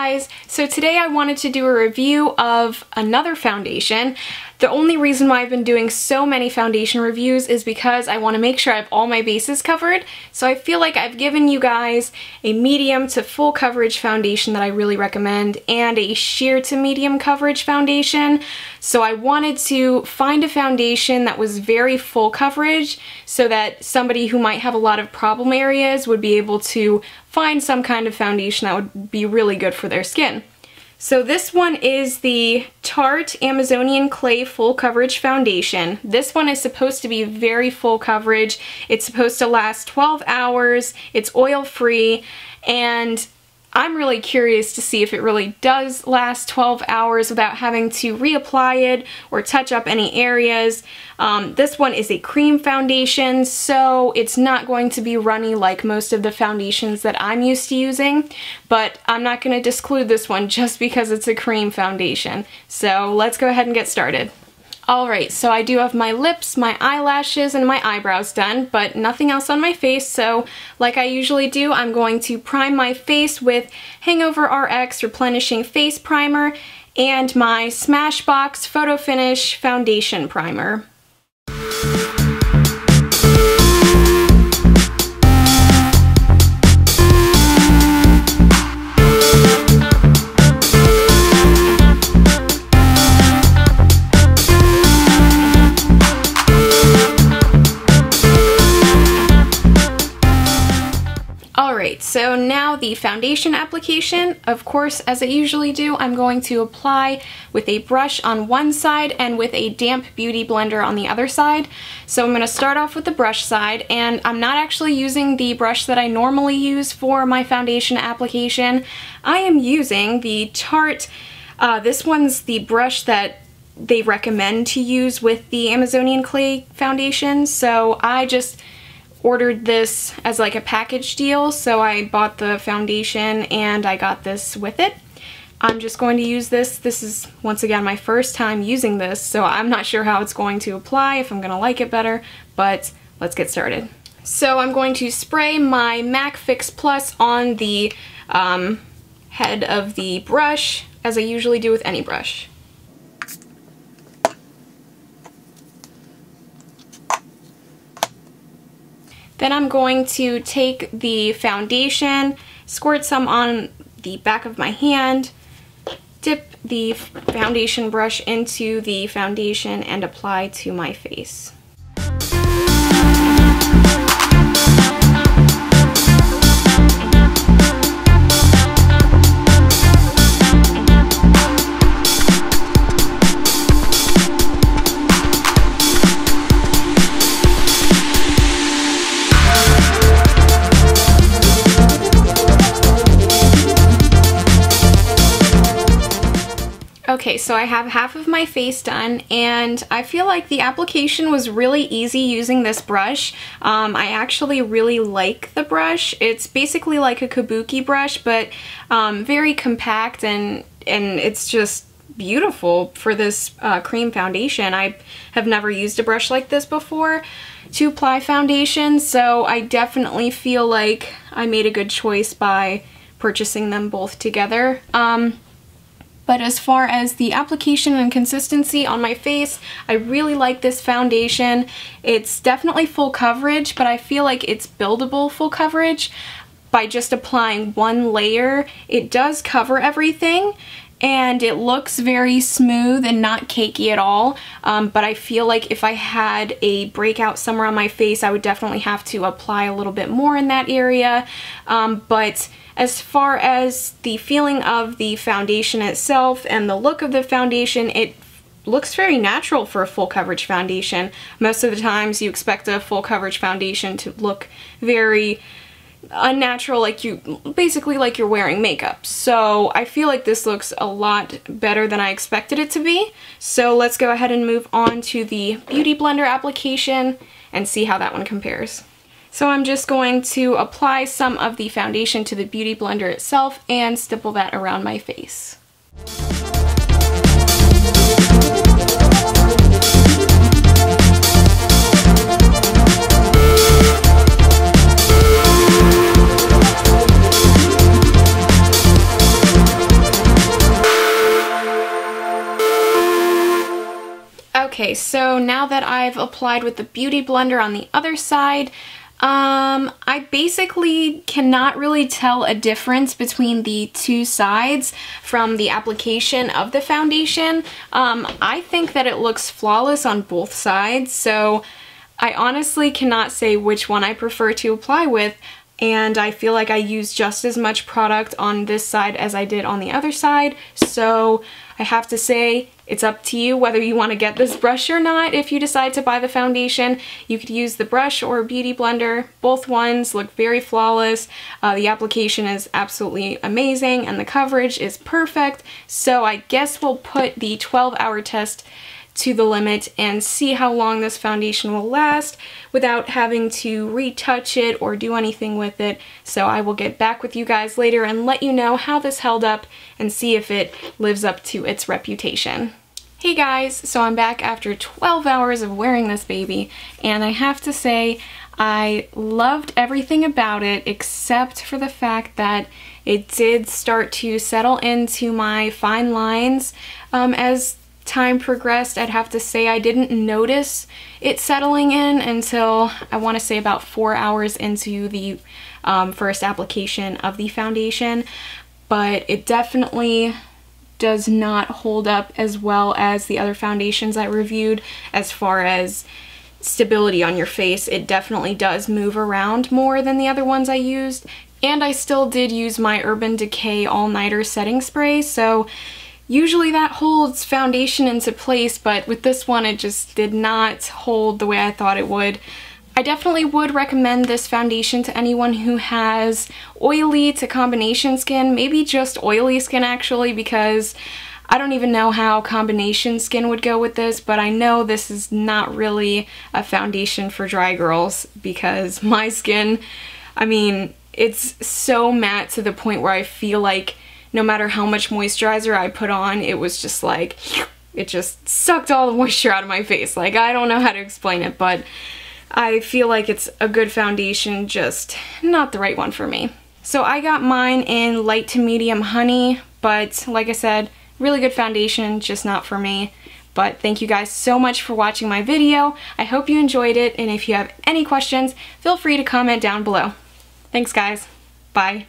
guys, so today I wanted to do a review of another foundation. The only reason why I've been doing so many foundation reviews is because I want to make sure I have all my bases covered. So I feel like I've given you guys a medium to full coverage foundation that I really recommend and a sheer to medium coverage foundation. So I wanted to find a foundation that was very full coverage so that somebody who might have a lot of problem areas would be able to find some kind of foundation that would be really good for their skin. So this one is the Tarte Amazonian Clay Full Coverage Foundation. This one is supposed to be very full coverage. It's supposed to last 12 hours. It's oil-free, and I'm really curious to see if it really does last 12 hours without having to reapply it or touch up any areas. This one is a cream foundation, so it's not going to be runny like most of the foundations that I'm used to using, but I'm not going to disclude this one just because it's a cream foundation. So let's go ahead and get started. Alright, so I do have my lips, my eyelashes, and my eyebrows done, but nothing else on my face, so like I usually do, I'm going to prime my face with Hangover RX Replenishing Face Primer and my Smashbox Photo Finish Foundation Primer. Alright, so now the foundation application. Of course, as I usually do, I'm going to apply with a brush on one side and with a damp beauty blender on the other side. So I'm going to start off with the brush side, and I'm not actually using the brush that I normally use for my foundation application. I am using the Tarte, this one's the brush that they recommend to use with the Amazonian Clay foundation, so I just ordered this as like a package deal, so I bought the foundation and I got this with it. I'm just going to use this. This is, once again, my first time using this, so I'm not sure how it's going to apply, if I'm going to like it better, but let's get started. So I'm going to spray my MAC Fix Plus on the head of the brush, as I usually do with any brush. Then I'm going to take the foundation, squirt some on the back of my hand, dip the foundation brush into the foundation, and apply to my face. Okay, so I have half of my face done, and I feel like the application was really easy using this brush. I actually really like the brush. It's basically like a kabuki brush, but very compact, and it's just beautiful for this cream foundation. I have never used a brush like this before to apply foundation, so I definitely feel like I made a good choice by purchasing them both together. But as far as the application and consistency on my face, I really like this foundation. It's definitely full coverage, but I feel like it's buildable full coverage. By just applying one layer, it does cover everything, and it looks very smooth and not cakey at all. But I feel like if I had a breakout somewhere on my face, I would definitely have to apply a little bit more in that area. But as far as the feeling of the foundation itself and the look of the foundation, it looks very natural for a full coverage foundation. Most of the times you expect a full coverage foundation to look very unnatural, like basically like you're wearing makeup. So I feel like this looks a lot better than I expected it to be. So let's go ahead and move on to the Beauty Blender application and see how that one compares. So I'm just going to apply some of the foundation to the Beauty Blender itself and stipple that around my face. so now that I've applied with the Beauty Blender on the other side, I basically cannot really tell a difference between the two sides from the application of the foundation. I think that it looks flawless on both sides, so I honestly cannot say which one I prefer to apply with, and I feel like I use just as much product on this side as I did on the other side, so I have to say it's up to you whether you want to get this brush or not. If you decide to buy the foundation, you could use the brush or Beauty Blender. Both ones look very flawless. The application is absolutely amazing and the coverage is perfect. So I guess we'll put the 12-hour test to the limit and see how long this foundation will last without having to retouch it or do anything with it. So I will get back with you guys later and let you know how this held up and see if it lives up to its reputation. Hey guys, so I'm back after 12 hours of wearing this baby, and I have to say I loved everything about it except for the fact that it did start to settle into my fine lines as time progressed. I'd have to say I didn't notice it settling in until I want to say about 4 hours into the first application of the foundation, but it definitely does not hold up as well as the other foundations I reviewed as far as stability on your face. It definitely does move around more than the other ones I used, and I still did use my Urban Decay All-Nighter Setting Spray, so usually that holds foundation into place, but with this one it just did not hold the way I thought it would. I definitely would recommend this foundation to anyone who has oily to combination skin, maybe just oily skin actually, because I don't even know how combination skin would go with this, but I know this is not really a foundation for dry girls because my skin, I mean, it's so matte to the point where I feel like no matter how much moisturizer I put on, it was just like, it just sucked all the moisture out of my face. Like, I don't know how to explain it, but I feel like it's a good foundation, just not the right one for me. So I got mine in light to medium honey, but like I said, really good foundation, just not for me. But thank you guys so much for watching my video. I hope you enjoyed it, and if you have any questions, feel free to comment down below. Thanks guys. Bye.